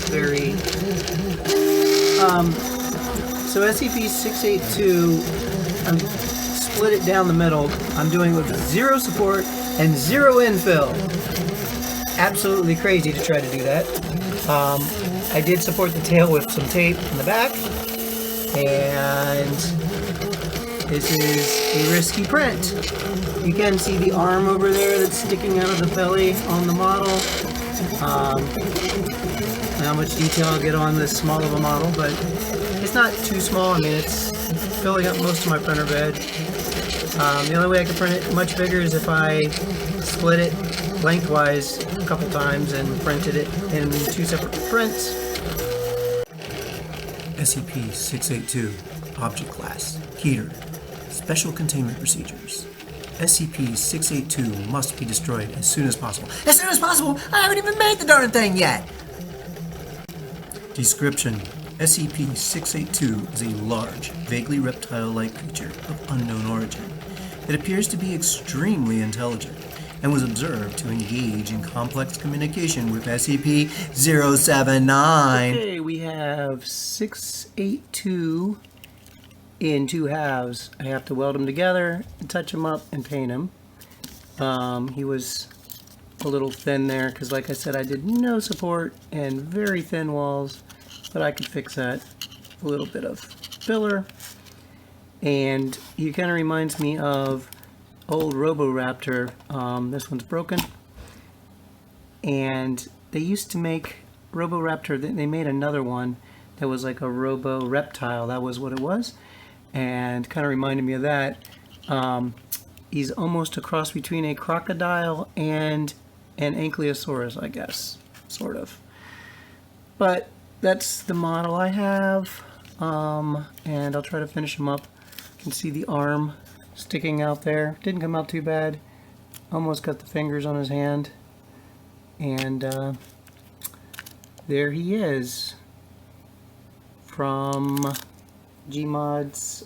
very... So SCP-682, I'm split it down the middle. I'm doing with 0 support and 0 infill. Absolutely crazy to try to do that. I did support the tail with some tape in the back, and this is a risky print. You can see the arm over there that's sticking out of the belly on the model. How much detail I'll get on this small of a model, but it's not too small. I mean, it's filling up most of my printer bed. The only way I can print it much bigger is if I split it lengthwise a couple times and printed it in 2 separate prints. SCP-682, Object Class, Heater, Special Containment Procedures. SCP-682 must be destroyed as soon as possible. As soon as possible? I haven't even made the darn thing yet! Description: SCP-682 is a large, vaguely reptile-like creature of unknown origin. It appears to be extremely intelligent and was observed to engage in complex communication with SCP-079. Okay, we have 682 in 2 halves. I have to weld them together, touch them up, and paint him. He was a little thin there because, like I said, I did no support and very thin walls, but I could fix that with a little bit of filler. And he kind of reminds me of old Roboraptor. This one's broken, and they used to make Roboraptor. They made another one that was like a Robo Reptile. That was what it was, and kind of reminded me of that. He's almost a cross between a crocodile and an ankylosaurus, I guess, sort of. But that's the model I have, and I'll try to finish him up. You can see the arm sticking out there. Didn't come out too bad. Almost got the fingers on his hand, and there he is from Gmod's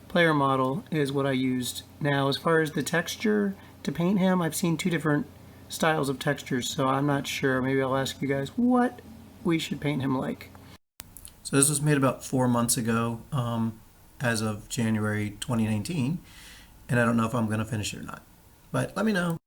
player model is what I used. Now, as far as the texture to paint him, I've seen 2 different styles of textures, so I'm not sure. Maybe I'll ask you guys what we should paint him like. So this was made about 4 months ago, as of January 2019, and I don't know if I'm going to finish it or not. But let me know.